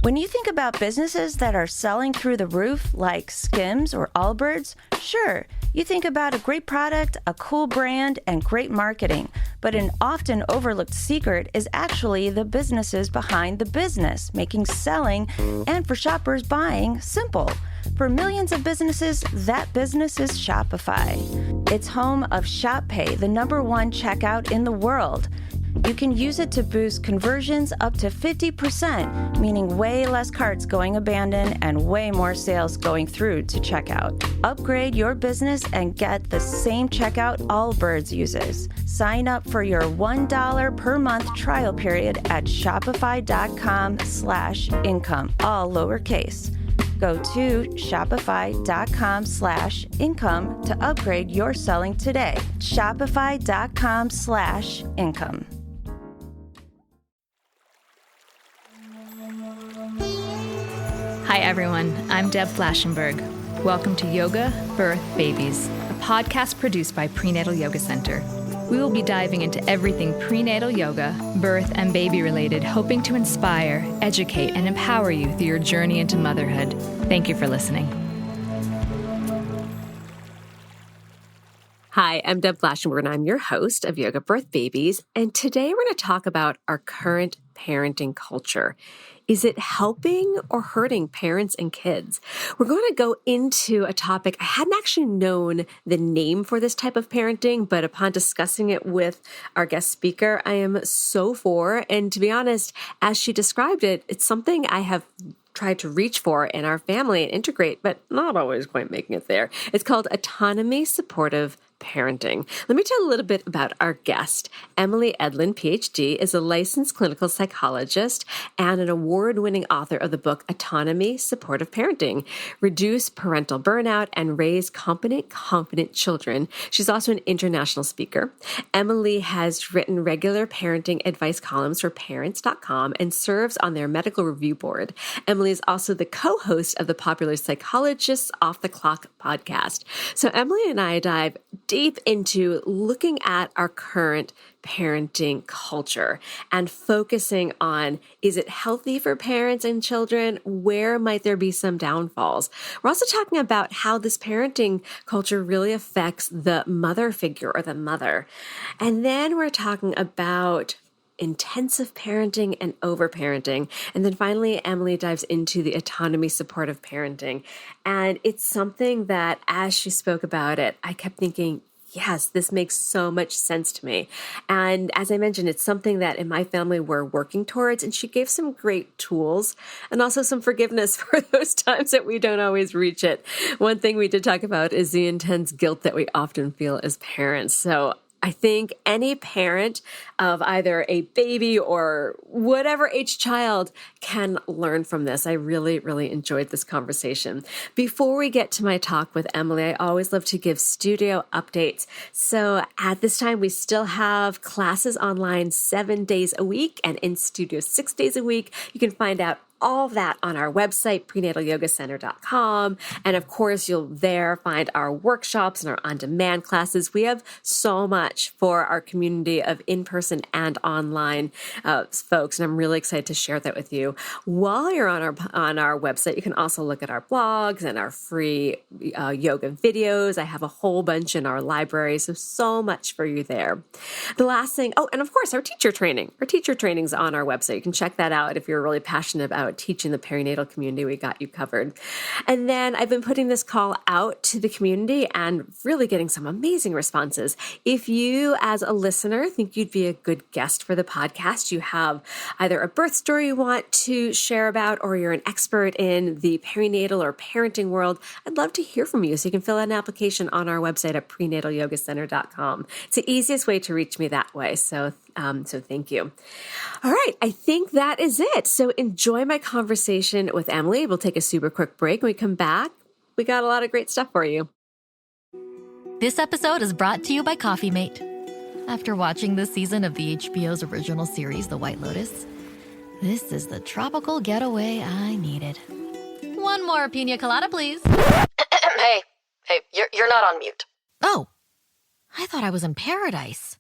When you think about businesses that are selling through the roof, like Skims or Allbirds, sure, you think about a great product, a cool brand, and great marketing. But an often overlooked secret is actually the businesses behind the business, making selling and for shoppers buying simple. For millions of businesses, that business is Shopify. It's home of Shop Pay, the #1 checkout in the world. You can use it to boost conversions up to 50%, meaning way less carts going abandoned and way more sales going through to checkout. Upgrade your business and get the same checkout Allbirds uses. Sign up for your $1 per month trial period at shopify.com/income, all lowercase. Go to shopify.com/income to upgrade your selling today. Shopify.com/income. Hi everyone, I'm Deb Flashenberg. Welcome to Yoga, Birth, Babies, a podcast produced by Prenatal Yoga Center. We will be diving into everything prenatal yoga, birth, and baby related, hoping to inspire, educate, and empower you through your journey into motherhood. Thank you for listening. Hi, I'm Deb Flashenberg, and I'm your host of Yoga, Birth, Babies. And today we're going to talk about our current parenting culture. Is it helping or hurting parents and kids? We're going to go into a topic. I hadn't actually known the name for this type of parenting, but upon discussing it with our guest speaker, I am so for. And to be honest, as she described it, it's something I have tried to reach for in our family and integrate, but not always quite making it there. It's called Autonomy-Supportive Parenting. Let me tell you a little bit about our guest. Emily Edlynn, PhD, is a licensed clinical psychologist and an award-winning author of the book Autonomy-Supportive Parenting, Reduce Parental Burnout and Raise Competent, Confident Children. She's also an international speaker. Emily has written regular parenting advice columns for parents.com and serves on their medical review board. Emily is also the co-host of the popular Psychologists Off the Clock podcast. So Emily and I dive deep into looking at our current parenting culture and focusing on, is it healthy for parents and children? Where might there be some downfalls? We're also talking about how this parenting culture really affects the mother figure or the mother. And then we're talking about intensive parenting and overparenting. And then finally, Emily dives into the autonomy supportive parenting. And it's something that as she spoke about it, I kept thinking, yes, this makes so much sense to me. And as I mentioned, it's something that in my family we're working towards. And she gave some great tools and also some forgiveness for those times that we don't always reach it. One thing we did talk about is the intense guilt that we often feel as parents. So I think any parent of either a baby or whatever age child can learn from this. I really, really enjoyed this conversation. Before we get to my talk with Emily, I always love to give studio updates. So at this time, we still have classes online 7 days a week and in studio 6 days a week. You can find out all of that on our website, prenatalyogacenter.com. And of course, you'll there find our workshops and our on-demand classes. We have so much for our community of in-person and online folks, and I'm really excited to share that with you. While you're on our website, you can also look at our blogs and our free yoga videos. I have a whole bunch in our library, so much for you there. The last thing, and of course, our teacher training. Our teacher training's on our website. You can check that out if you're really passionate about teaching the perinatal community. We got you covered. And then I've been putting this call out to the community and really getting some amazing responses. If you, as a listener, think you'd be a good guest for the podcast, you have either a birth story you want to share about, or you're an expert in the perinatal or parenting world, I'd love to hear from you. So you can fill out an application on our website at prenatalyogacenter.com. It's the easiest way to reach me that way. So thank you. All right. I think that is it. So enjoy my conversation with Emily. We'll take a super quick break. When we come back, we got a lot of great stuff for you. This episode is brought to you by Coffee Mate. After watching this season of the HBO's original series, The White Lotus, this is the tropical getaway I needed. One more pina colada, please. Hey, you're not on mute. Oh, I thought I was in paradise.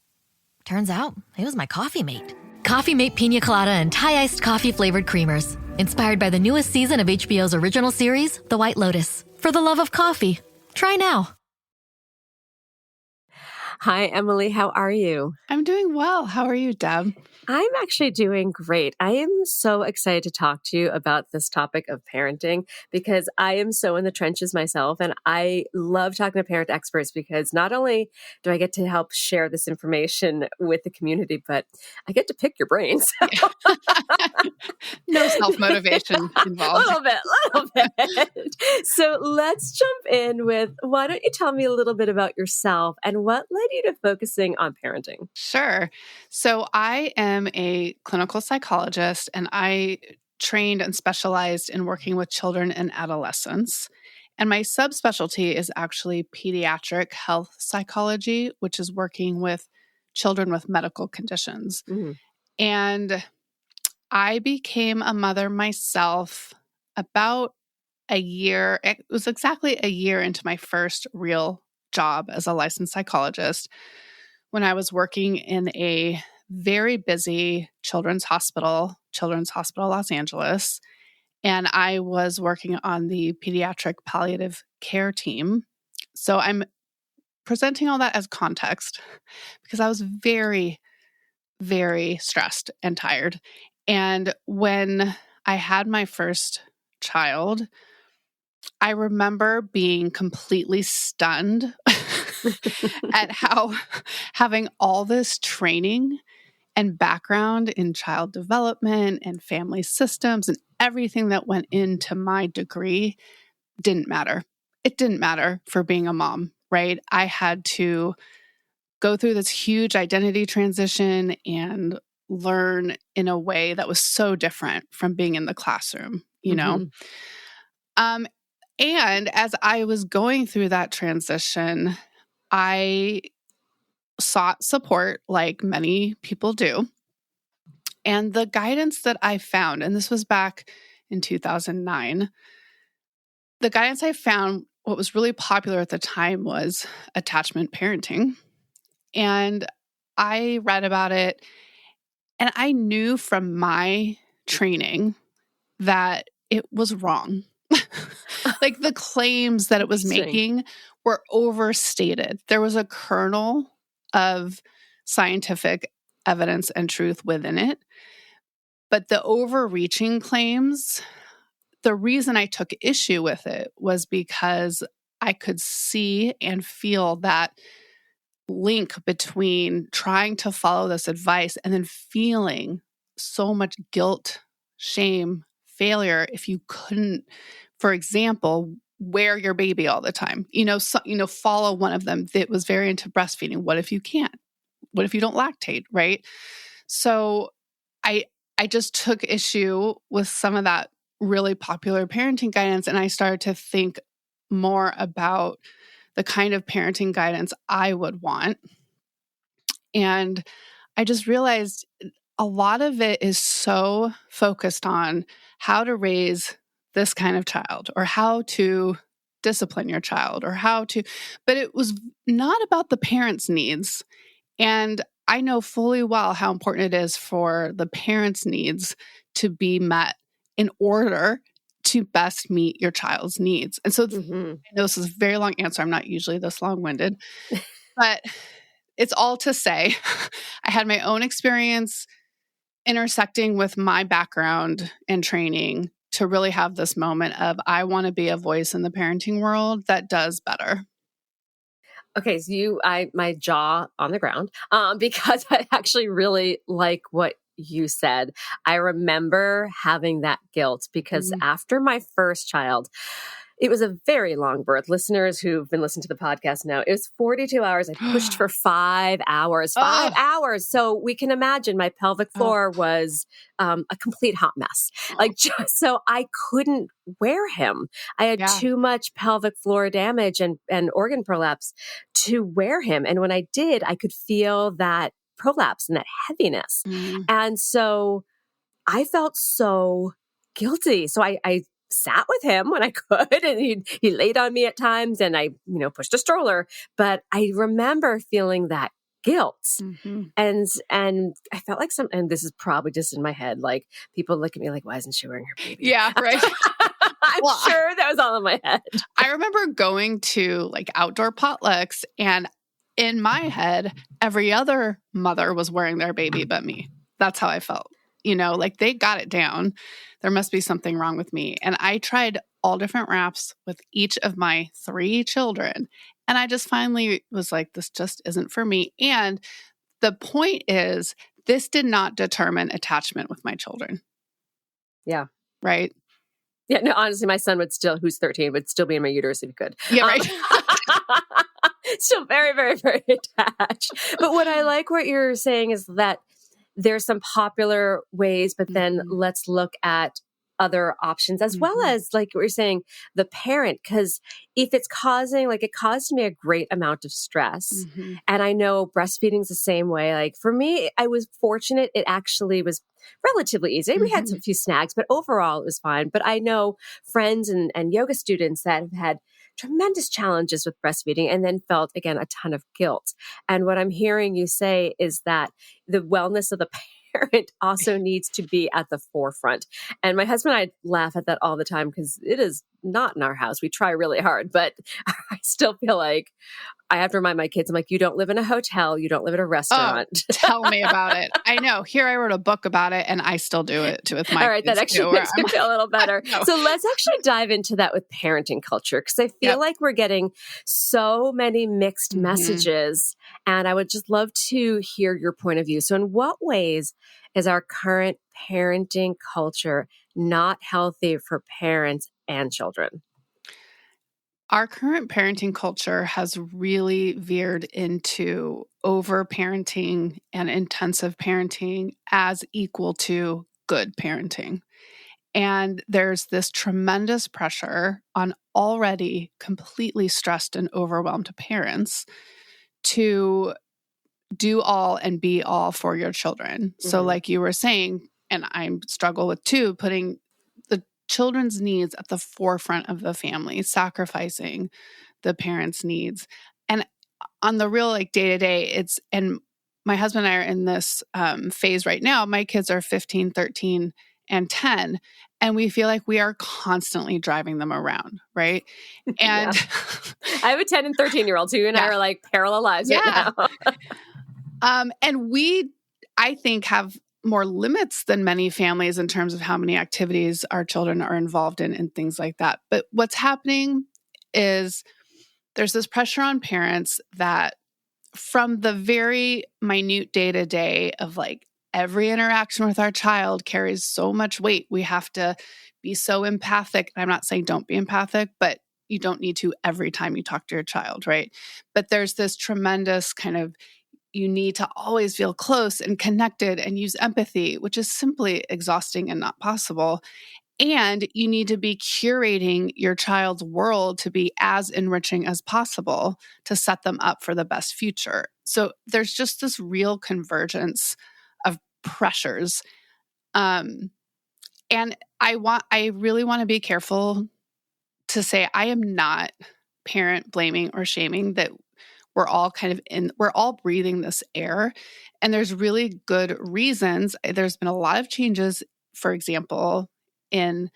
Turns out it was my Coffee Mate. Coffee Mate Pina Colada and Thai iced coffee flavored creamers. Inspired by the newest season of HBO's original series, The White Lotus. For the love of coffee. Try now. Hi, Emily. How are you? I'm doing well. How are you, Deb? I'm actually doing great. I am so excited to talk to you about this topic of parenting because I am so in the trenches myself. And I love talking to parent experts because not only do I get to help share this information with the community, but I get to pick your brains. No self-motivation involved. A little bit. So let's jump in with, why don't you tell me a little bit about yourself and what led you to focusing on parenting? Sure. So I am a clinical psychologist, and I trained and specialized in working with children and adolescents. And my subspecialty is actually pediatric health psychology, which is working with children with medical conditions. Mm. And I became a mother myself about a year. It was exactly a year into my first real job as a licensed psychologist when I was working in a very busy children's hospital, Los Angeles. And I was working on the pediatric palliative care team. So I'm presenting all that as context because I was very, very stressed and tired. And when I had my first child, I remember being completely stunned at how having all this training and background in child development and family systems and everything that went into my degree didn't matter. It didn't matter for being a mom, right? I had to go through this huge identity transition and learn in a way that was so different from being in the classroom, you know? And as I was going through that transition, I sought support like many people do. And the guidance that I found, and this was back in 2009, the guidance I found, what was really popular at the time was attachment parenting. And I read about it, and I knew from my training that it was wrong. Like the claims that it was making were overstated. There was a kernel of scientific evidence and truth within it. But the overreaching claims, the reason I took issue with it was because I could see and feel that link between trying to follow this advice and then feeling so much guilt, shame, failure if you couldn't, for example, wear your baby all the time. Follow one of them that was very into breastfeeding. What if you can't? What if you don't lactate, right? So I just took issue with some of that really popular parenting guidance, and I started to think more about the kind of parenting guidance I would want. And I just realized a lot of it is so focused on how to raise this kind of child or how to discipline your child but it was not about the parents' needs. And I know fully well how important it is for the parents' needs to be met in order to best meet your child's needs. And so I know this is a very long answer. I'm not usually this long-winded, but it's all to say I had my own experience intersecting with my background and training to really have this moment of, I want to be a voice in the parenting world that does better. Okay, so my jaw on the ground, because I actually really like what you said. I remember having that guilt because after my first child, it was a very long birth. Listeners who've been listening to the podcast know, it was 42 hours. I pushed for 5 hours. 5 hours. So we can imagine my pelvic floor was a complete hot mess. So I couldn't wear him. I had too much pelvic floor damage and organ prolapse to wear him. And when I did, I could feel that prolapse and that heaviness. And so I felt so guilty. So I sat with him when I could, and he laid on me at times, and I, pushed a stroller. But I remember feeling that guilt. Mm-hmm. And I felt like and this is probably just in my head, like people look at me like, why isn't she wearing her baby? Yeah, right. I'm sure that was all in my head. I remember going to like outdoor potlucks, and in my head, every other mother was wearing their baby but me. That's how I felt. Like they got it down. There must be something wrong with me. And I tried all different wraps with each of my 3 children. And I just finally was like, this just isn't for me. And the point is, this did not determine attachment with my children. Yeah. Right? Yeah, no, honestly, my son who's 13, would still be in my uterus if he could. Yeah, right. Still very, very, very attached. But what I like what you're saying is that there's some popular ways, but then let's look at other options as well as like what you're saying, the parent, because if it's causing, like it caused me a great amount of stress. And I know breastfeeding's the same way. Like for me, I was fortunate. It actually was relatively easy. We had some few snags, but overall it was fine. But I know friends and yoga students that have had tremendous challenges with breastfeeding and then felt, again, a ton of guilt. And what I'm hearing you say is that the wellness of the parent also needs to be at the forefront. And my husband and I laugh at that all the time because it is not in our house. We try really hard, but I still feel like I have to remind my kids, I'm like, you don't live in a hotel. You don't live at a restaurant. Oh, tell me about it. I know. Here I wrote a book about it and I still do it too with my All right, kids that actually makes me feel a little better. No. So let's actually dive into that with parenting culture because I feel like we're getting so many mixed messages and I would just love to hear your point of view. So in what ways is our current parenting culture not healthy for parents and children? Our current parenting culture has really veered into over-parenting and intensive parenting as equal to good parenting. And there's this tremendous pressure on already completely stressed and overwhelmed parents to do all and be all for your children. So like you were saying, and I struggle with too, putting the children's needs at the forefront of the family, sacrificing the parents' needs. And on the real like day-to-day, and my husband and I are in this phase right now. My kids are 15, 13, and 10. And we feel like we are constantly driving them around, right? And I have a 10 and 13-year-old too, and I are like parallel lives right now. And we, I think, have more limits than many families in terms of how many activities our children are involved in and things like that. But what's happening is there's this pressure on parents that from the very minute day-to-day of like every interaction with our child carries so much weight. We have to be so empathic. I'm not saying don't be empathic, but you don't need to every time you talk to your child, right? But there's this tremendous kind of, you need to always feel close and connected and use empathy, which is simply exhausting and not possible. And you need to be curating your child's world to be as enriching as possible to set them up for the best future. So there's just this real convergence of pressures. And I really want to be careful to say I am not parent blaming or shaming, that we're all we're all breathing this air. And there's really good reasons. There's been a lot of changes, for example, in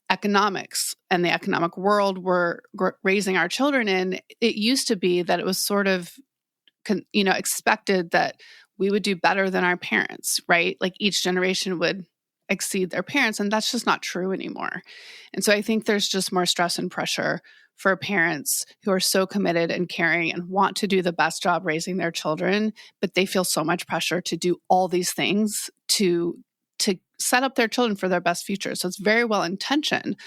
economics and the economic world we're raising our children in. It used to be that it was sort of, expected that we would do better than our parents, right? Like each generation would exceed their parents, and that's just not true anymore. And so I think there's just more stress and pressure for parents who are so committed and caring and want to do the best job raising their children, but they feel so much pressure to do all these things to set up their children for their best future. So it's very well intentioned.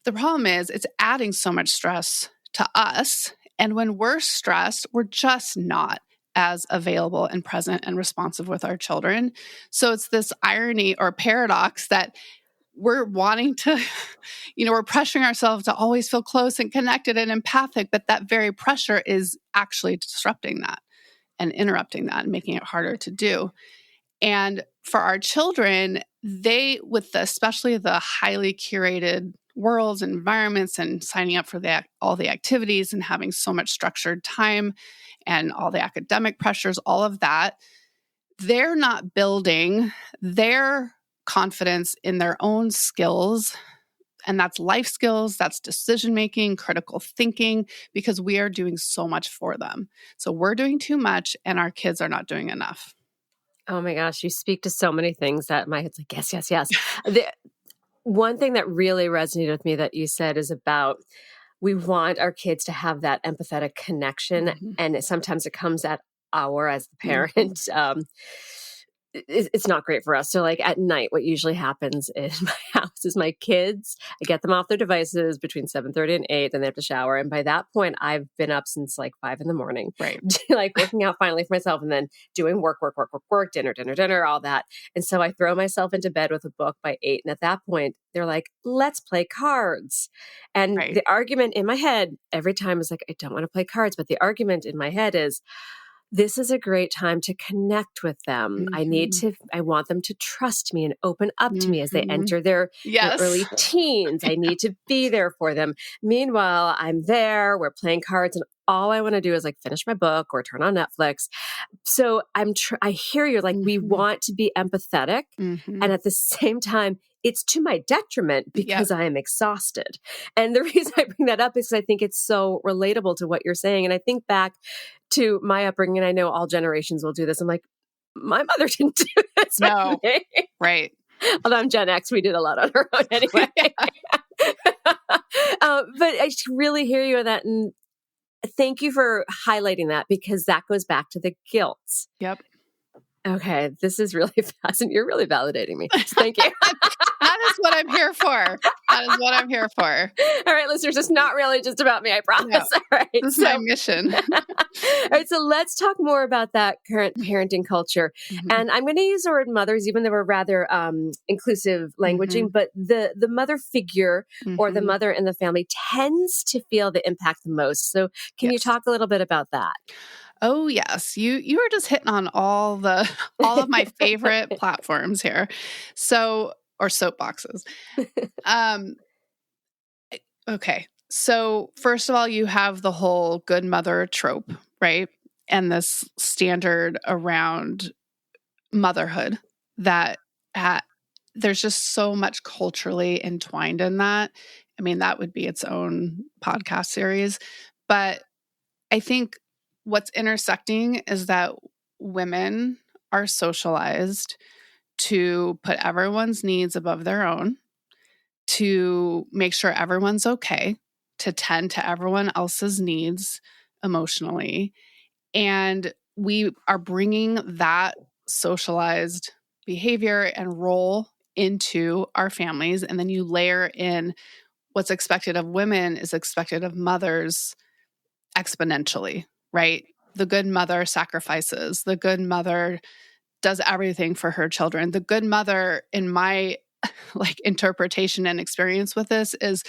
The problem is it's adding so much stress to us. And when we're stressed, we're just not as available and present and responsive with our children. So it's this irony or paradox that we're wanting to, we're pressuring ourselves to always feel close and connected and empathic, but that very pressure is actually disrupting that and interrupting that and making it harder to do. And for our children, especially the highly curated worlds and environments and signing up for all the activities and having so much structured time and all the academic pressures, all of that, they're not building their confidence in their own skills. And that's life skills, that's decision-making, critical thinking, because we are doing so much for them. So we're doing too much and our kids are not doing enough. Oh my gosh, you speak to so many things that my head's like, yes, yes, yes. One thing that really resonated with me that you said is about we want our kids to have that empathetic connection. Mm-hmm. And sometimes it comes at as the parent. It's not great for us. So like at night, what usually happens in my house is my kids, I get them off their devices between 7:30 and 8, then they have to shower. And by that point, I've been up since like 5 in the morning, right? Like working out finally for myself and then doing work, dinner, all that. And so I throw myself into bed with a book by 8. And at that point, they're like, let's play cards. And Right. the argument in my head every time is like, I don't want to play cards. But the argument in my head is, this is a great time to connect with them. Mm-hmm. I want them to trust me and open up to me as they enter their early teens. I need to be there for them. Meanwhile, I'm there, we're playing cards, and all I want to do is like finish my book or turn on Netflix. So I hear you, like we want to be empathetic. And at the same time, it's to my detriment because I am exhausted. And the reason I bring that up is because I think it's so relatable to what you're saying. And I think back to my upbringing, and I know all generations will do this. I'm like, my mother didn't do this. No, right. Although I'm Gen X, we did a lot on our own anyway. But I really hear you on that. And thank you for highlighting that because that goes back to the guilt. Yep. Okay, this is really fascinating. You're really validating me. So thank you. That is what I'm here for. That is what I'm here for. All right, listeners, it's not really just about me, I promise. No, all right. This is my mission. All right, so let's talk more about that current parenting culture. And I'm going to use the word mothers, even though we're rather inclusive languaging, but the mother figure or the mother in the family tends to feel the impact the most. So can you talk a little bit about that? Oh yes, you were just hitting on all of my favorite platforms here. So, or soapboxes. Okay. So first of all, you have the whole good mother trope, right? And this standard around motherhood that there's just so much culturally entwined in that. I mean, that would be its own podcast series. But I think what's intersecting is that women are socialized to put everyone's needs above their own, to make sure everyone's okay, to tend to everyone else's needs emotionally. And we are bringing that socialized behavior and role into our families. And then you layer in what's expected of women is expected of mothers exponentially. Right? The good mother sacrifices. The good mother does everything for her children. The good mother, in my interpretation and experience with this, is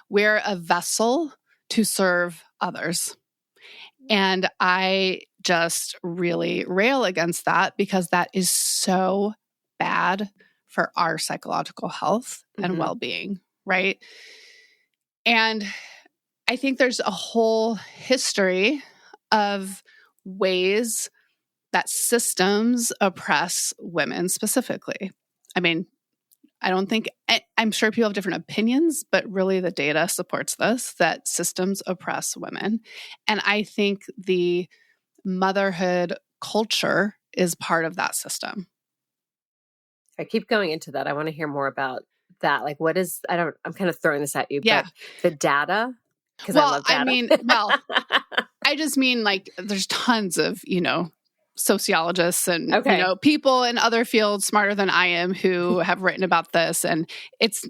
we're a vessel to serve others. And I just really rail against that because that is so bad for our psychological health and well-being, right? And I think there's a whole history of ways that systems oppress women specifically. I mean, I'm sure people have different opinions, but really the data supports this, that systems oppress women. And I think the motherhood culture is part of that system. I keep going into that. I want to hear more about that. Like, what is, I'm kind of throwing this at you, but the data. Well, I love data. I just mean there's tons of, sociologists and, people in other fields smarter than I am who have written about this. And it's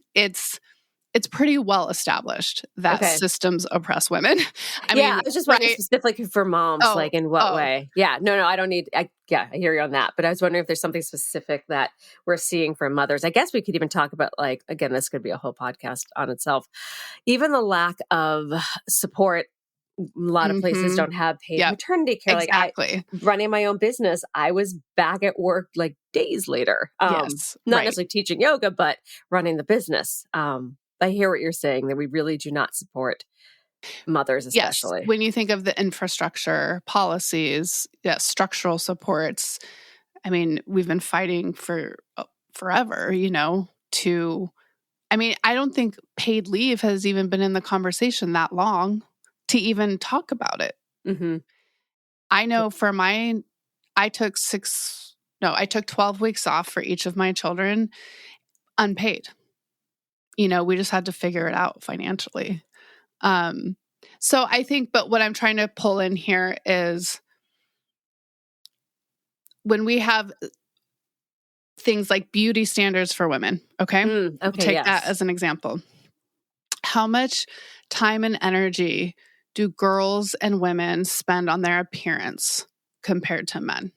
pretty well established that systems oppress women. I mean, I was just wondering specifically for moms, in what way? Yeah, no, I don't need, I hear you on that. But I was wondering if there's something specific that we're seeing from mothers. I guess we could even talk about again, this could be a whole podcast on itself. Even the lack of support. A lot of places don't have paid maternity care. Exactly. Running my own business, I was back at work days later. Not necessarily teaching yoga, but running the business. I hear what you're saying, that we really do not support mothers, especially. Yes. When you think of the infrastructure, policies, structural supports, I mean, we've been fighting for forever, I don't think paid leave has even been in the conversation that long to even talk about it. Mm-hmm. I know for mine, I took 12 weeks off for each of my children, unpaid. We just had to figure it out financially. So I think, but what I'm trying to pull in here is when we have things like beauty standards for women, okay? Okay, Take that as an example. How much time and energy do girls and women spend on their appearance compared to men?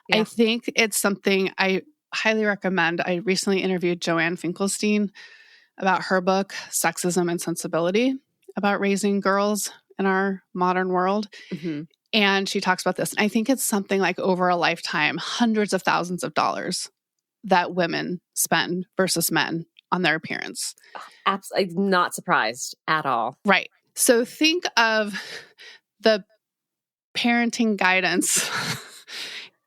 Yeah. I think it's something I highly recommend. I recently interviewed Joanne Finkelstein about her book, Sexism and Sensibility, about raising girls in our modern world. Mm-hmm. And she talks about this. And I think it's something like over a lifetime, hundreds of thousands of dollars that women spend versus men on their appearance. Absolutely not surprised at all. Right. So think of the parenting guidance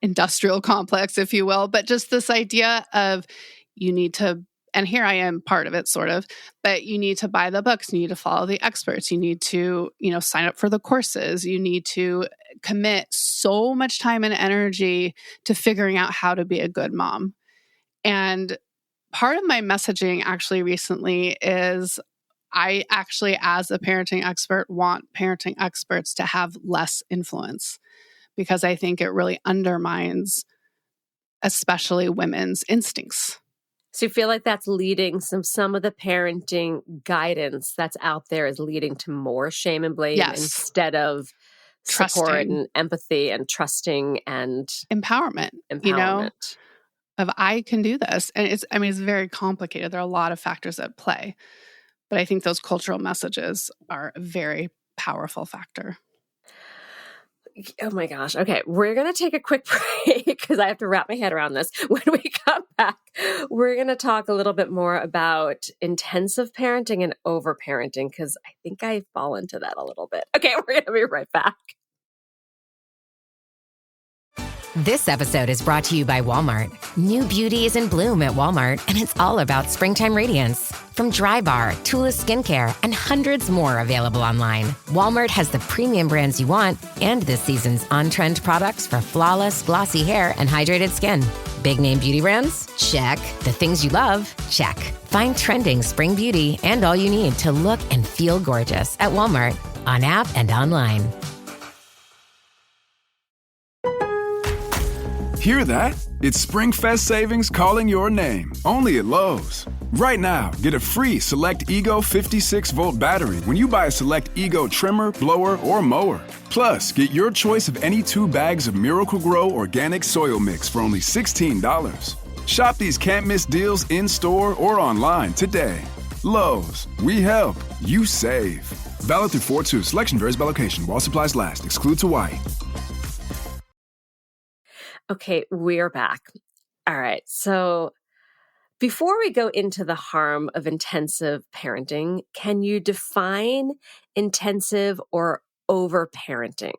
industrial complex, if you will, but just this idea of you need to, and here I am part of it sort of, but you need to buy the books, you need to follow the experts, you need to, sign up for the courses, you need to commit so much time and energy to figuring out how to be a good mom. And part of my messaging actually recently is I actually, as a parenting expert, want parenting experts to have less influence because I think it really undermines, especially women's instincts. So you feel like that's leading some of the parenting guidance that's out there is leading to more shame and blame instead of support and empathy and trusting and empowerment. Of I can do this. And it's very complicated. There are a lot of factors at play. But I think those cultural messages are a very powerful factor. Oh my gosh. Okay. We're going to take a quick break because I have to wrap my head around this. When we come back, we're going to talk a little bit more about intensive parenting and overparenting because I think I fall into that a little bit. Okay. We're going to be right back. This episode is brought to you by Walmart. New beauty is in bloom at Walmart, and it's all about springtime radiance. From Drybar, Tula Skincare, and hundreds more available online, Walmart has the premium brands you want and this season's on-trend products for flawless, glossy hair and hydrated skin. Big name beauty brands? Check. The things you love? Check. Find trending spring beauty and all you need to look and feel gorgeous at Walmart, on app and online. Hear that? It's SpringFest savings calling your name, only at Lowe's. Right now, get a free Select Ego 56-volt battery when you buy a Select Ego trimmer, blower, or mower. Plus, get your choice of any 2 bags of Miracle-Gro organic soil mix for only $16. Shop these can't-miss deals in-store or online today. Lowe's, we help, you save. Valid through 4/2. Selection varies by location. While supplies last. Excludes Hawaii. Okay, we're back. All right. So before we go into the harm of intensive parenting, can you define intensive or overparenting?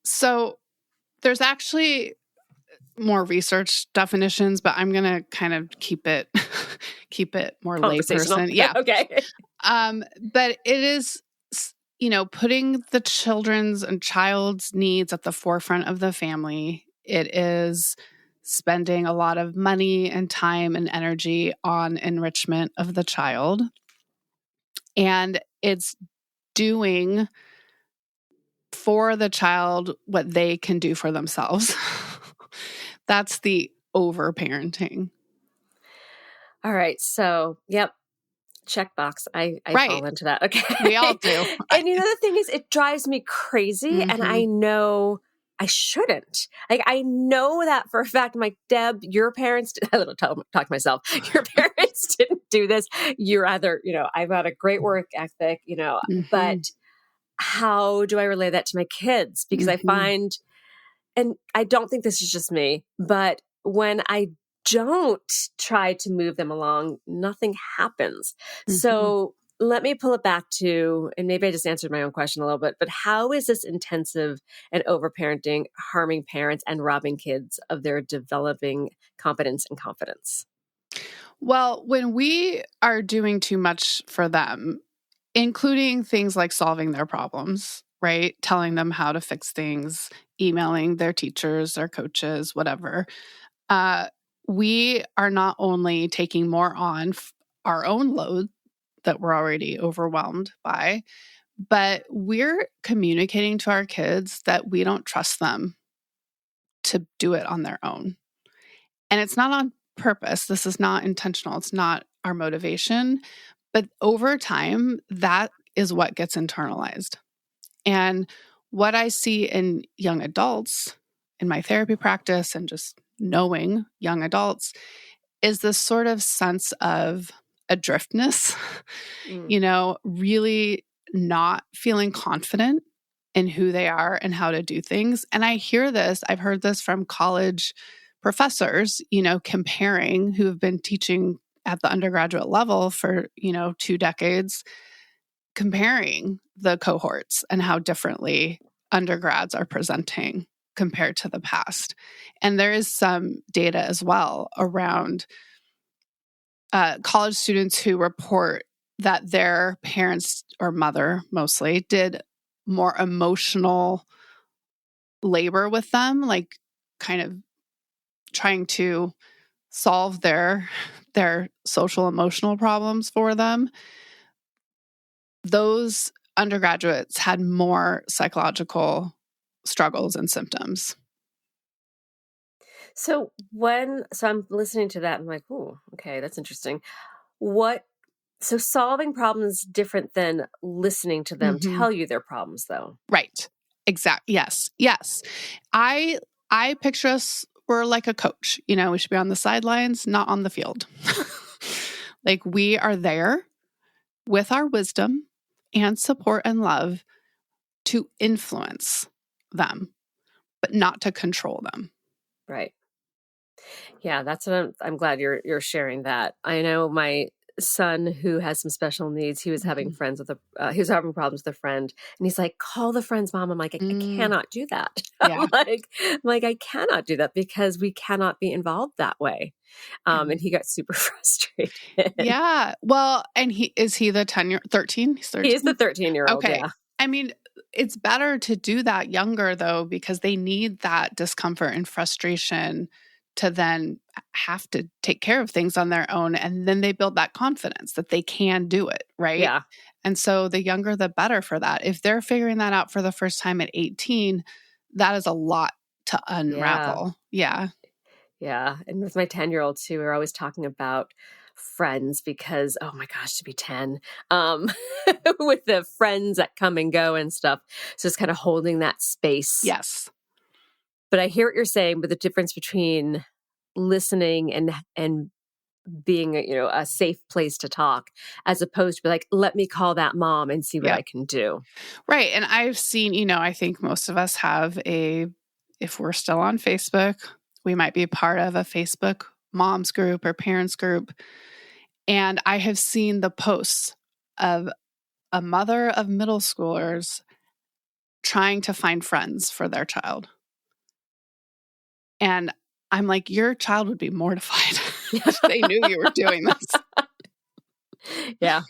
So there's actually more research definitions, but I'm going to kind of keep it more layperson. Yeah. Okay. But it is, putting the children's and child's needs at the forefront of the family. It is spending a lot of money and time and energy on enrichment of the child. And it's doing for the child what they can do for themselves. That's the overparenting. All right. So, yep. Checkbox. I fall into that. Okay. We all do. And the thing is, it drives me crazy. And I know I shouldn't. Like, I know that for a fact. I'm like, Deb, your parents, I don't talk to myself. Your parents didn't do this. You're either, I've got a great work ethic, but how do I relay that to my kids? Because I find, and I don't think this is just me, but when I don't try to move them along, nothing happens. Mhm. So let me pull it back to, and maybe I just answered my own question a little bit, but how is this intensive and overparenting harming parents and robbing kids of their developing competence and confidence? Well, when we are doing too much for them, including things like solving their problems, right? Telling them how to fix things, emailing their teachers, their coaches, whatever. We are not only taking more on our own load that we're already overwhelmed by, but we're communicating to our kids that we don't trust them to do it on their own. And it's not on purpose. This is not intentional. It's not our motivation. But over time, that is what gets internalized. And what I see in young adults in my therapy practice and just knowing young adults is this sort of sense of adriftness, really not feeling confident in who they are and how to do things. And I've heard this from college professors, comparing who have been teaching at the undergraduate level for, 2 decades, comparing the cohorts and how differently undergrads are presenting compared to the past. And there is some data as well around college students who report that their parents or mother mostly did more emotional labor with them, like kind of trying to solve their social emotional problems for them. Those undergraduates had more psychological struggles and symptoms. So I'm listening to that and I'm like, oh, okay, that's interesting. So solving problems is different than listening to them tell you their problems, though. Right. Exactly. Yes. I picture us, we're like a coach, we should be on the sidelines, not on the field. Like we are there with our wisdom and support and love to influence them, but not to control them. Right. Yeah, that's what I'm glad you're sharing that. I know my son who has some special needs, he was having he was having problems with a friend, and he's like, call the friend's mom. I'm like, I cannot do that. Yeah. I'm like, I cannot do that because we cannot be involved that way. And he got super frustrated. Yeah. Well, and is he the 13? He's 13. He is the 13-year-old. Okay. Yeah. I mean, it's better to do that younger though, because they need that discomfort and frustration to then have to take care of things on their own. And then they build that confidence that they can do it. Right. Yeah. And so the younger, the better for that. If they're figuring that out for the first time at 18, that is a lot to unravel. Yeah. Yeah. And with my 10-year-old too, we're always talking about friends because, oh my gosh, to be 10, with the friends that come and go and stuff. So it's kind of holding that space. Yes. But I hear what you're saying, but the difference between listening and being a safe place to talk, as opposed to be like, let me call that mom and see what I can do. Right. And I've seen, I think most of us have if we're still on Facebook, we might be part of a Facebook moms group or parents group. And I have seen the posts of a mother of middle schoolers trying to find friends for their child. And I'm like, your child would be mortified if they knew you were doing this. Yeah.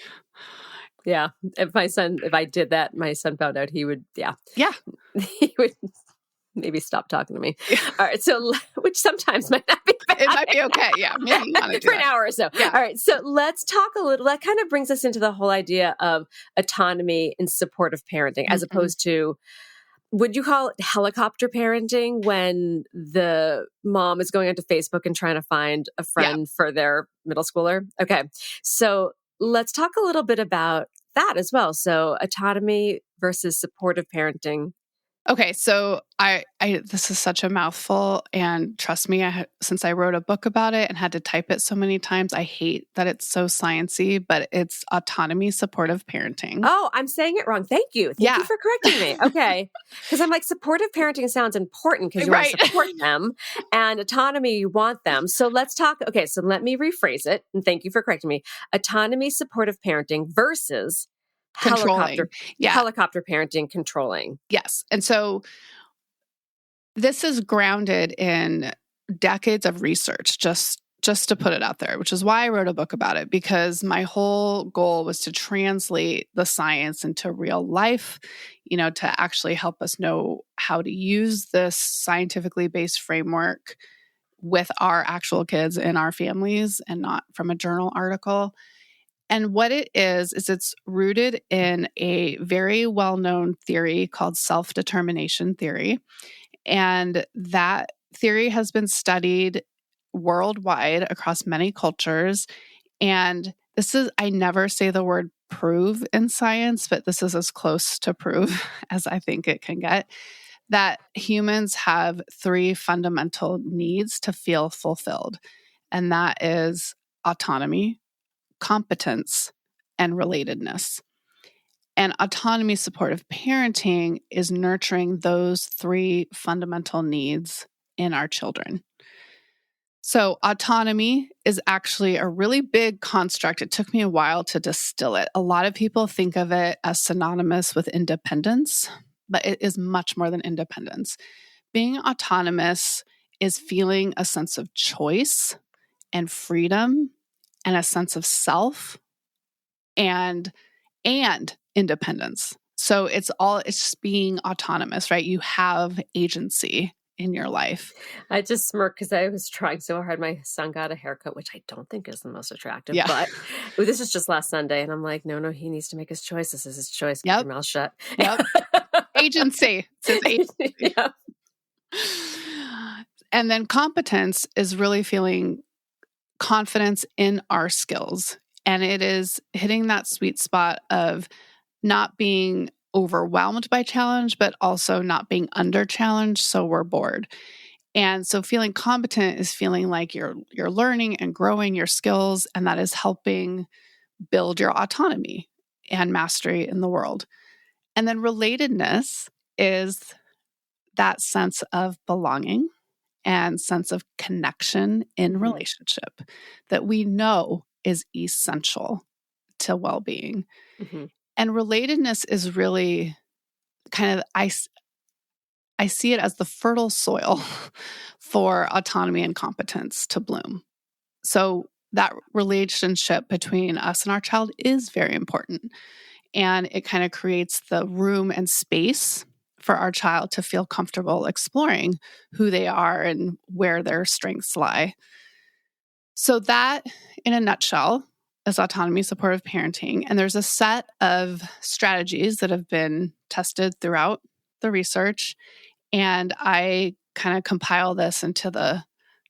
Yeah. If I did that, my son found out, he would, he would maybe stop talking to me. Yeah. All right. So, which sometimes might not be bad. It might be okay. Yeah. Maybe you want to do for an hour or so. Yeah. All right. So let's talk a little, that kind of brings us into the whole idea of autonomy and supportive parenting, as opposed to, would you call it helicopter parenting when the mom is going onto Facebook and trying to find a friend for their middle schooler? Okay. So let's talk a little bit about that as well. So autonomy versus supportive parenting. Okay, so I this is such a mouthful, and trust me, since I wrote a book about it and had to type it so many times, I hate that it's so sciencey, but it's autonomy-supportive parenting. Oh, I'm saying it wrong. Thank you. Thank you for correcting me. Okay. Because I'm like, supportive parenting sounds important because you want to support them, and autonomy, you want them. So let's talk. Okay, so let me rephrase it. And thank you for correcting me. Autonomy-supportive parenting versus Controlling. helicopter parenting, controlling. Yes. And so this is grounded in decades of research, just to put it out there, which is why I wrote a book about it, because my whole goal was to translate the science into real life, to actually help us know how to use this scientifically based framework with our actual kids in our families and not from a journal article. And what it is it's rooted in a very well-known theory called self-determination theory. And that theory has been studied worldwide across many cultures. And I never say the word prove in science, but this is as close to prove as I think it can get, that humans have 3 fundamental needs to feel fulfilled. And that is autonomy, competence, and relatedness. And autonomy-supportive parenting is nurturing those 3 fundamental needs in our children. So autonomy is actually a really big construct. It took me a while to distill it. A lot of people think of it as synonymous with independence, but it is much more than independence. Being autonomous is feeling a sense of choice and freedom and a sense of self and independence. So it's just being autonomous, right? You have agency in your life. I just smirk because I was trying so hard. My son got a haircut, which I don't think is the most attractive, but this is just last Sunday. And I'm like, no, he needs to make his choice. This is his choice. Keep your mouth shut. Yep. Agency. It's agency. Yep. And then competence is really feeling confidence in our skills. And it is hitting that sweet spot of not being overwhelmed by challenge, but also not being under challenged, so we're bored. And so feeling competent is feeling like you're learning and growing your skills, and that is helping build your autonomy and mastery in the world. And then relatedness is that sense of belonging and sense of connection in relationship that we know is essential to well-being. Mm-hmm. And relatedness is really kind of, I see it as the fertile soil for autonomy and competence to bloom. So that relationship between us and our child is very important. And it kind of creates the room and space for our child to feel comfortable exploring who they are and where their strengths lie. So that, in a nutshell, is autonomy-supportive parenting. And there's a set of strategies that have been tested throughout the research. And I kind of compile this into the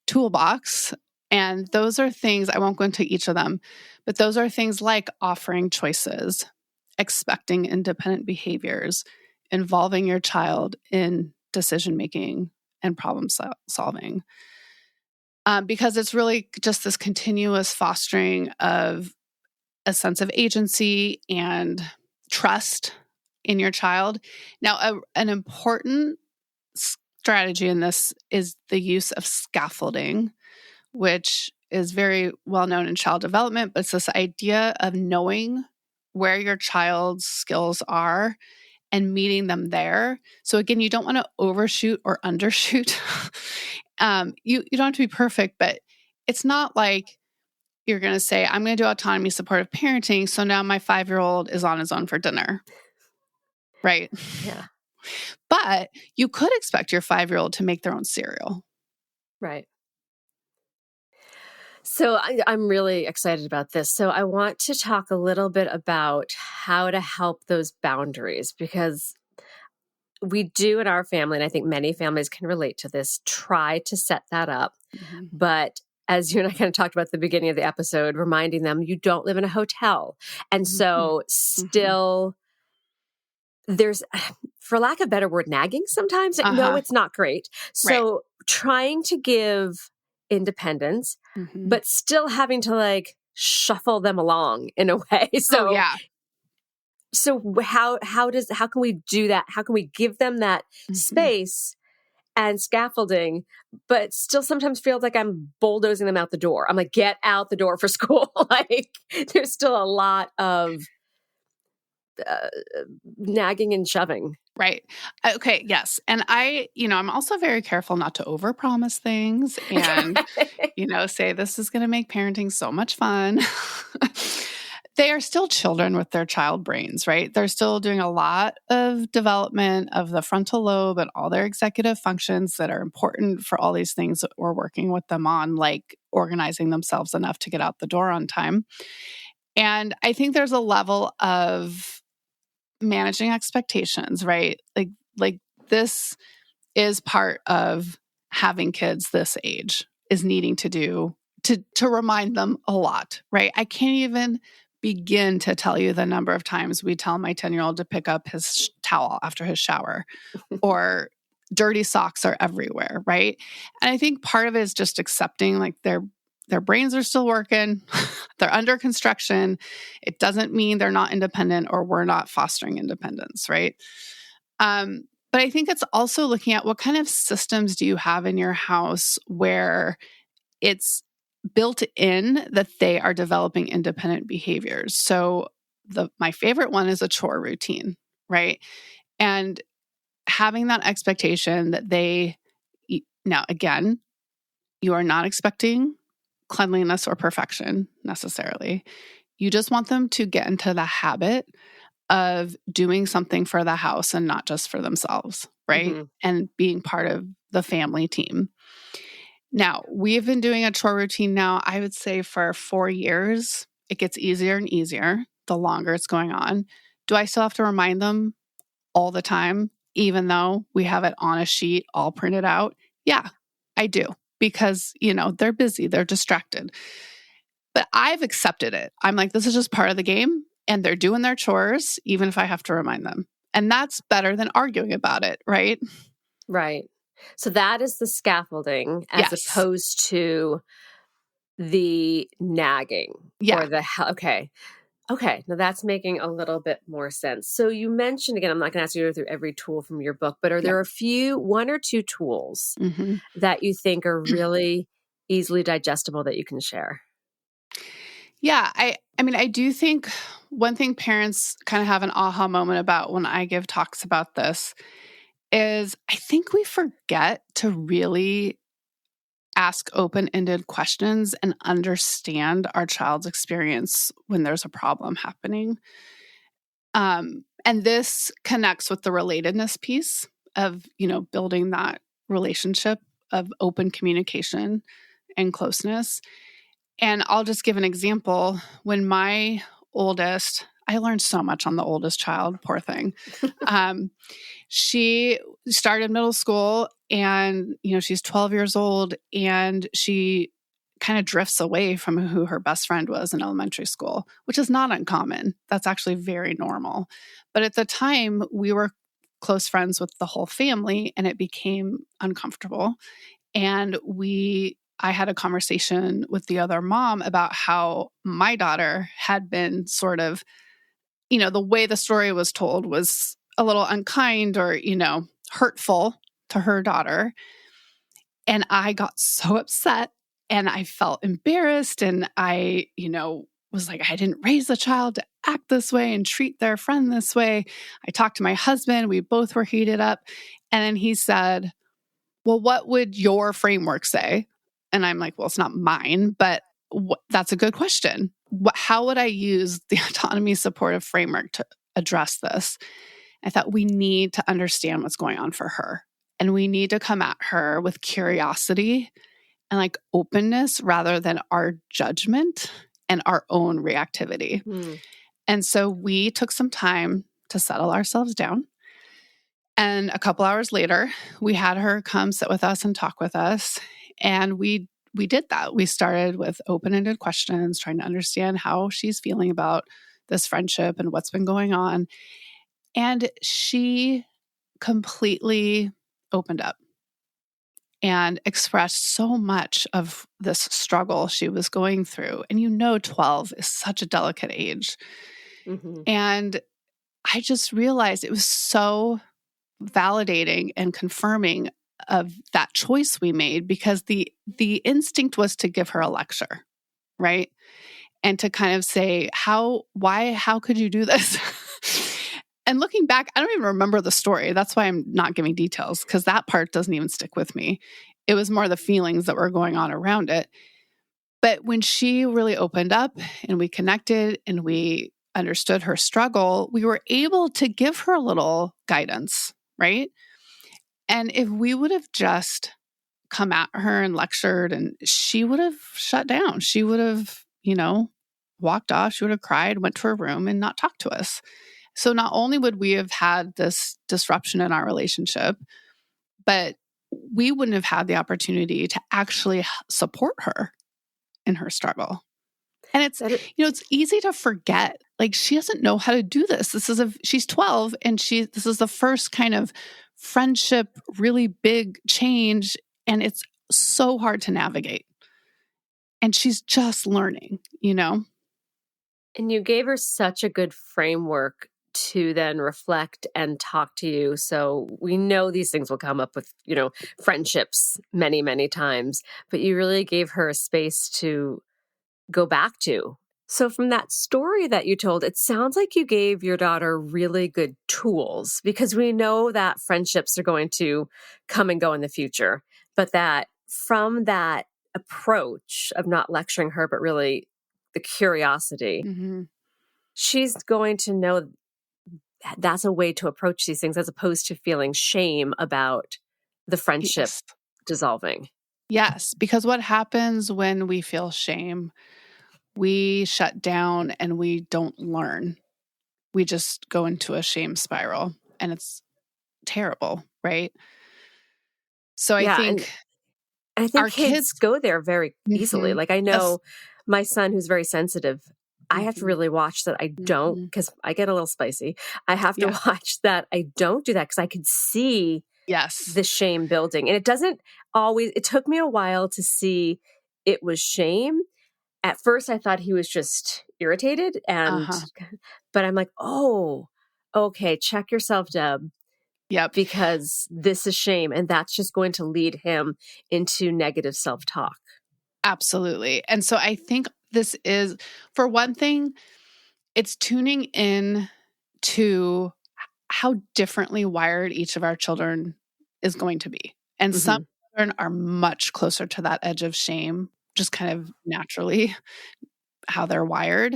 toolbox. And those are things, I won't go into each of them, but those are things like offering choices, expecting independent behaviors, involving your child in decision-making and problem solving. Because it's really just this continuous fostering of a sense of agency and trust in your child. Now, an important strategy in this is the use of scaffolding, which is very well known in child development, but it's this idea of knowing where your child's skills are and meeting them there. So again, you don't want to overshoot or undershoot. You don't have to be perfect, but it's not like you're going to say, I'm going to do autonomy-supportive parenting, so now my 5-year-old is on his own for dinner. Right? Yeah. But you could expect your 5-year-old to make their own cereal. Right. So I'm really excited about this. So I want to talk a little bit about how to help those boundaries, because we do in our family, and I think many families can relate to this, try to set that up. Mm-hmm. But as you and I kind of talked about at the beginning of the episode, reminding them you don't live in a hotel. And so still there's, for lack of a better word, nagging sometimes. No, it's not great. So trying to give independence, but still having to like shuffle them along in a way. So, so how can we do that? How can we give them that space and scaffolding, but still sometimes feels like I'm bulldozing them out the door. I'm like, get out the door for school. Like there's still a lot of nagging and shoving. Right. Okay. Yes. And I'm also very careful not to overpromise things and, say this is going to make parenting so much fun. They are still children with their child brains, right? They're still doing a lot of development of the frontal lobe and all their executive functions that are important for all these things that we're working with them on, like organizing themselves enough to get out the door on time. And I think there's a level of managing expectations, right? Like this is part of having kids this age, is needing to remind them a lot, right? I can't even begin to tell you the number of times we tell my 10-year-old to pick up his towel after his shower, or dirty socks are everywhere, right? And I think part of it is just accepting like their brains are still working, they're under construction. It doesn't mean they're not independent or we're not fostering independence, right? But I think it's also looking at what kind of systems do you have in your house where it's built in that they are developing independent behaviors. So my favorite one is a chore routine, right? And having that expectation that now again, you are not expecting cleanliness or perfection necessarily. You just want them to get into the habit of doing something for the house and not just for themselves, right? And being part of the family team. Now, we've been doing a chore routine now, I would say for 4 years. It gets easier and easier the longer it's going on. Do I still have to remind them all the time, even though we have it on a sheet all printed out? Yeah, I do, because, they're busy, they're distracted. But I've accepted it. I'm like, this is just part of the game, and they're doing their chores, even if I have to remind them. And that's better than arguing about it, right? Right. So that is the scaffolding as opposed to the nagging. Yeah. Or okay. Now that's making a little bit more sense. So you mentioned, again, I'm not going to ask you to go through every tool from your book, but are there one or two tools that you think are really easily digestible that you can share? Yeah. I do think one thing parents kind of have an aha moment about when I give talks about this is I think we forget to really ask open-ended questions and understand our child's experience when there's a problem happening. And this connects with the relatedness piece of, building that relationship of open communication and closeness. And I'll just give an example. When my oldest, I learned so much on the oldest child, poor thing. She started middle school and, she's 12 years old and she kind of drifts away from who her best friend was in elementary school, which is not uncommon. That's actually very normal. But at the time, we were close friends with the whole family and it became uncomfortable. And I had a conversation with the other mom about how my daughter had been sort of, the way the story was told was a little unkind or, hurtful to her daughter. And I got so upset and I felt embarrassed. And I, was like, I didn't raise the child to act this way and treat their friend this way. I talked to my husband. We both were heated up. And then he said, well, what would your framework say? And I'm like, well, it's not mine, but that's a good question. How would I use the autonomy-supportive framework to address this? I thought we need to understand what's going on for her. And we need to come at her with curiosity and like openness rather than our judgment and our own reactivity. And so we took some time to settle ourselves down. And a couple hours later, we had her come sit with us and talk with us. And we did that. We started with open-ended questions, trying to understand how she's feeling about this friendship and what's been going on. And she completely opened up and expressed so much of this struggle she was going through. And 12 is such a delicate age. Mm-hmm. And I just realized it was so validating and confirming of that choice we made, because the instinct was to give her a lecture, right? And to kind of say, how could you do this? And looking back, I don't even remember the story. That's why I'm not giving details, because that part doesn't even stick with me. It was more the feelings that were going on around it. But when she really opened up and we connected and we understood her struggle, we were able to give her a little guidance, right? And if we would have just come at her and lectured, and she would have shut down. She would have, walked off. She would have cried, went to her room, and not talked to us. So not only would we have had this disruption in our relationship, but we wouldn't have had the opportunity to actually support her in her struggle. And it's easy to forget. Like, she doesn't know how to do this. She's 12, and this is the first kind of friendship, really big change, and it's so hard to navigate. And she's just learning, And you gave her such a good framework to then reflect and talk to you. So we know these things will come up with, friendships many, many times, but you really gave her a space to go back to. So from that story that you told, it sounds like you gave your daughter really good tools, because we know that friendships are going to come and go in the future, but that from that approach of not lecturing her, but really the curiosity, she's going to know that's a way to approach these things, as opposed to feeling shame about the friendship dissolving. Yes, because what happens when we feel shame? We shut down and we don't learn. We just go into a shame spiral, and it's terrible, right? So I think our kids go there very easily. Like, I know my son, who's very sensitive, I have to really watch that I don't, because I get a little spicy. I have to watch that I don't do that, because I could see the shame building. And it took me a while to see it was shame. At first, I thought he was just irritated, but I'm like, oh, okay, check yourself, Deb. Yep. Because this is shame, and that's just going to lead him into negative self-talk. Absolutely. And so I think this is, for one thing, it's tuning in to how differently wired each of our children is going to be. And some children are much closer to that edge of shame, just kind of naturally how they're wired.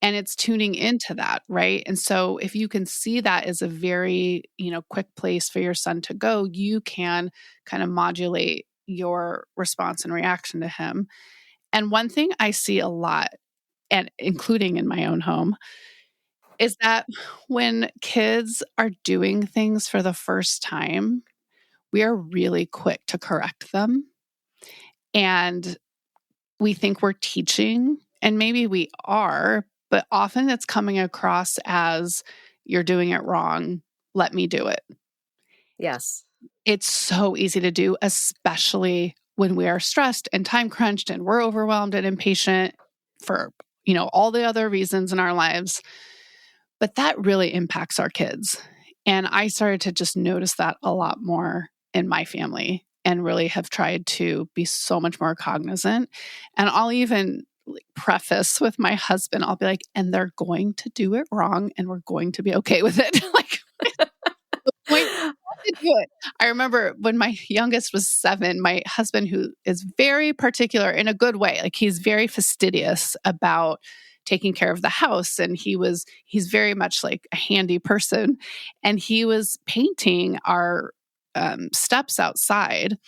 And it's tuning into that, right? And so if you can see that as a very, quick place for your son to go, you can kind of modulate your response and reaction to him. And one thing I see a lot, and including in my own home, is that when kids are doing things for the first time, we are really quick to correct them. And we think we're teaching, and maybe we are, but often it's coming across as, you're doing it wrong, let me do it. Yes. It's so easy to do, especially when we are stressed and time crunched and we're overwhelmed and impatient for, all the other reasons in our lives. But that really impacts our kids. And I started to just notice that a lot more in my family, and really have tried to be so much more cognizant. And I'll even preface with my husband, I'll be like, and they're going to do it wrong, and we're going to be okay with it. To do it. I remember when my youngest was 7, my husband, who is very particular in a good way, like he's very fastidious about taking care of the house. And he's very much like a handy person. And he was painting our steps outside.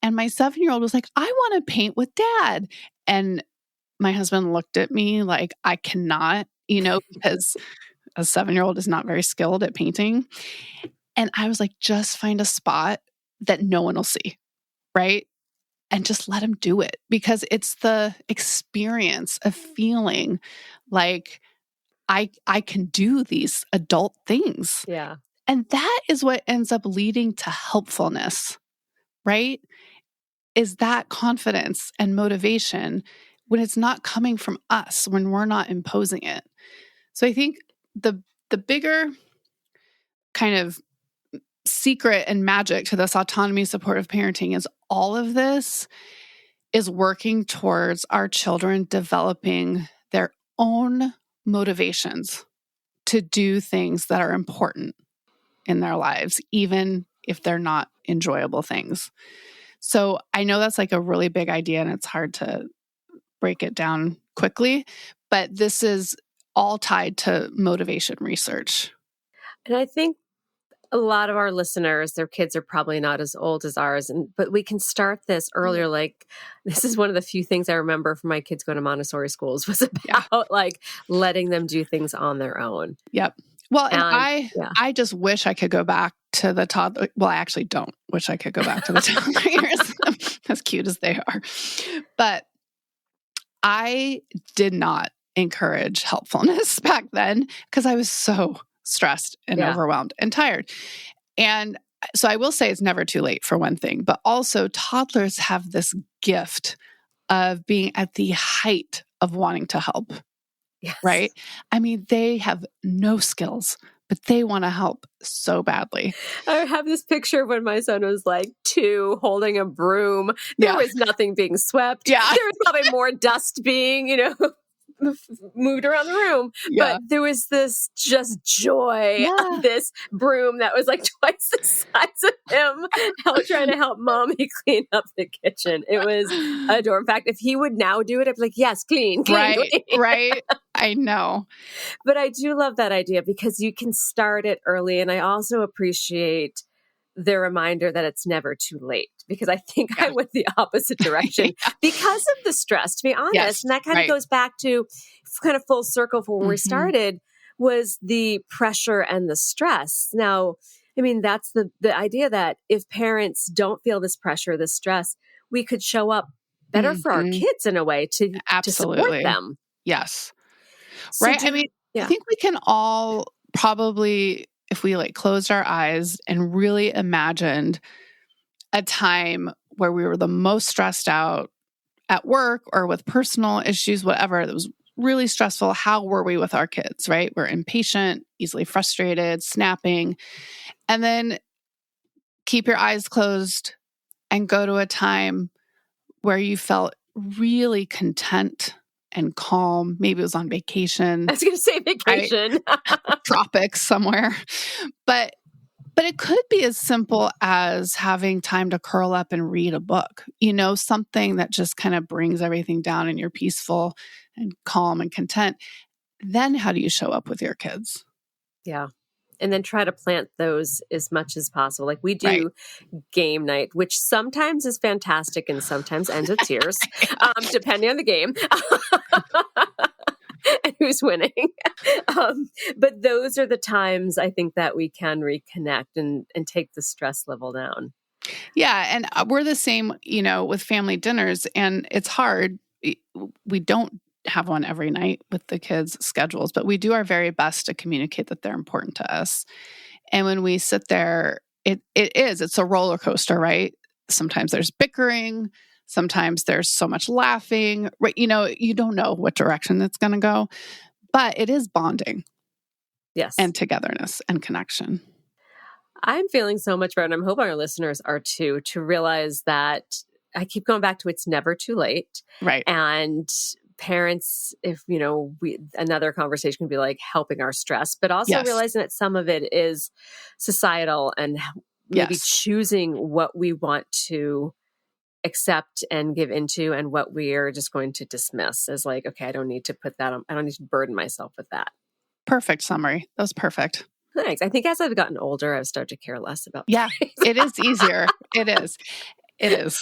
And my 7-year-old was like, I want to paint with Dad. And my husband looked at me like, I cannot, because a 7-year-old is not very skilled at painting. And I was like, just find a spot that no one will see, right? And just let him do it, because it's the experience of feeling like I can do these adult things. Yeah. And that is what ends up leading to helpfulness, right? Is that confidence and motivation when it's not coming from us, when we're not imposing it. So I think the bigger kind of secret and magic to this autonomy supportive parenting is all of this is working towards our children developing their own motivations to do things that are important in their lives, even if they're not enjoyable things. So I know that's like a really big idea and it's hard to break it down quickly, but this is all tied to motivation research. And I think a lot of our listeners, their kids are probably not as old as ours, but we can start this earlier. Like, this is one of the few things I remember from my kids going to Montessori schools was about like letting them do things on their own. Yep. Well, and I just wish I could go back to the toddler. Well, I actually don't wish I could go back to the toddler years, as cute as they are. But I did not encourage helpfulness back then because I was so stressed and overwhelmed and tired. And so I will say it's never too late for one thing, but also toddlers have this gift of being at the height of wanting to help. Yes. Right? I mean, they have no skills, but they want to help so badly. I have this picture of when my son was like 2 holding a broom. There was nothing being swept. Yeah. There was probably more dust being, moved around the room. Yeah. But there was this just joy of this broom that was like twice the size of him trying to help mommy clean up the kitchen. It was adorable. In fact, if he would now do it, I'd be like, yes, clean. Right. I know. But I do love that idea because you can start it early. And I also appreciate the reminder that it's never too late, because I think I went the opposite direction because of the stress, to be honest. Yes, and that kind of goes back to kind of full circle for when we started, was the pressure and the stress. Now, I mean, that's the idea that if parents don't feel this pressure, this stress, we could show up better for our kids in a way to support them. Yes. So right. I think we can all probably, if we like closed our eyes and really imagined a time where we were the most stressed out at work or with personal issues, whatever, that was really stressful. How were we with our kids, right? We're impatient, easily frustrated, snapping. And then keep your eyes closed and go to a time where you felt really content and calm. Maybe it was on vacation. I was going to say vacation. Right? Tropics somewhere. But it could be as simple as having time to curl up and read a book, something that just kind of brings everything down and you're peaceful and calm and content. Then how do you show up with your kids? Yeah. And then try to plant those as much as possible. Like we do game night, which sometimes is fantastic and sometimes ends with tears, depending on the game and who's winning. But those are the times I think that we can reconnect and take the stress level down. Yeah. And we're the same, with family dinners, and it's hard. We don't have one every night with the kids' schedules, but we do our very best to communicate that they're important to us. And when we sit there, it's a roller coaster, right? Sometimes there's bickering. Sometimes there's so much laughing, right? You don't know what direction it's going to go, but it is bonding. Yes. And togetherness and connection. I'm feeling so much better, and I'm hoping our listeners are too, to realize that I keep going back to it's never too late. Right. And parents, if, another conversation can be like helping our stress, but also realizing that some of it is societal and maybe choosing what we want to accept and give into and what we are just going to dismiss as like, okay, I don't need to put that on. I don't need to burden myself with that. Perfect summary. That was perfect. Thanks. I think as I've gotten older, I've started to care less about things. It is easier. It is. It is.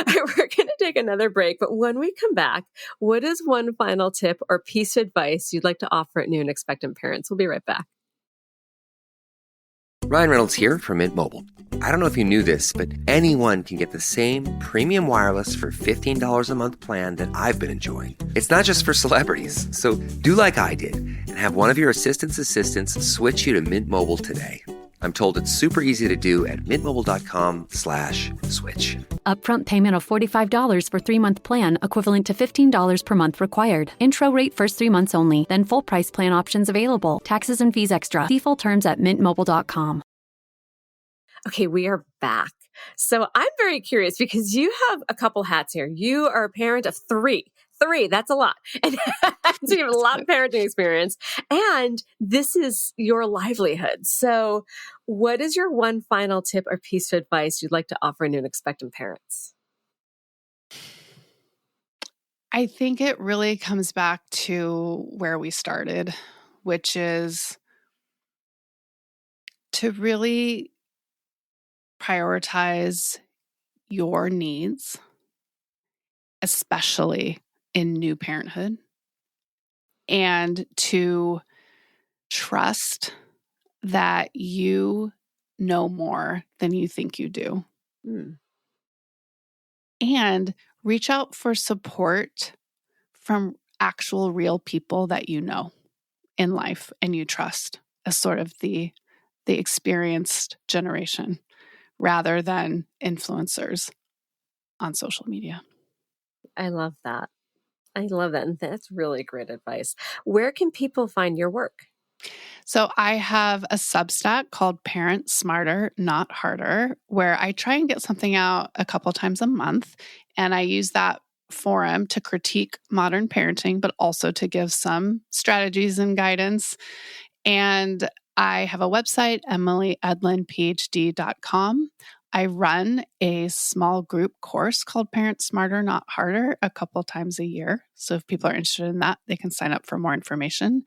We're going to take another break, but when we come back, what is one final tip or piece of advice you'd like to offer at new and expectant parents? We'll be right back. Ryan Reynolds here from Mint Mobile. I don't know if you knew this, but anyone can get the same premium wireless for $15 a month plan that I've been enjoying. It's not just for celebrities. So do like I did and have one of your assistants switch you to Mint Mobile today. I'm told it's super easy to do at mintmobile.com/switch. Upfront payment of $45 for 3-month plan, equivalent to $15 per month required. Intro rate first 3 months only, then full price plan options available. Taxes and fees extra. See full terms at mintmobile.com. Okay, we are back. So I'm very curious because you have a couple hats here. You are a parent of three. That's a lot. And so you have a lot of parenting experience. And this is your livelihood. So what is your one final tip or piece of advice you'd like to offer new and expectant parents? I think it really comes back to where we started, which is to really prioritize your needs, especially in new parenthood, and to trust that you know more than you think you do. And reach out for support from actual real people that you know in life and you trust as sort of the experienced generation rather than influencers on social media. I love that. And that's really great advice. Where can people find your work? So I have a Substack called Parent Smarter, Not Harder, where I try and get something out a couple times a month. And I use that forum to critique modern parenting, but also to give some strategies and guidance. And I have a website, EmilyEdlynn.phd.com. I run a small group course called Parent Smarter, Not Harder a couple times a year. So if people are interested in that, they can sign up for more information.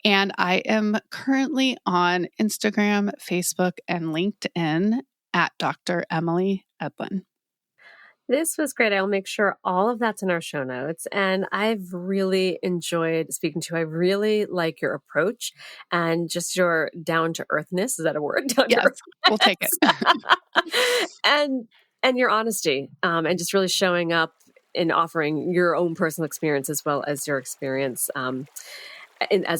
And I am currently on Instagram, Facebook, and LinkedIn at Dr. Emily Edlynn. This was great. I'll make sure all of that's in our show notes. And I've really enjoyed speaking to you. I really like your approach and just your down-to-earthness. Is that a word? Yes, we'll take it. and your honesty and just really showing up and offering your own personal experience as well as your experience as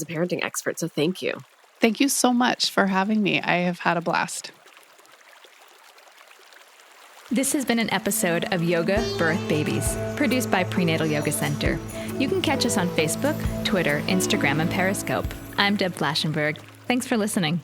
a parenting expert. So thank you. Thank you so much for having me. I have had a blast. This has been an episode of Yoga Birth Babies, produced by Prenatal Yoga Center. You can catch us on Facebook, Twitter, Instagram, and Periscope. I'm Deb Flaschenberg. Thanks for listening.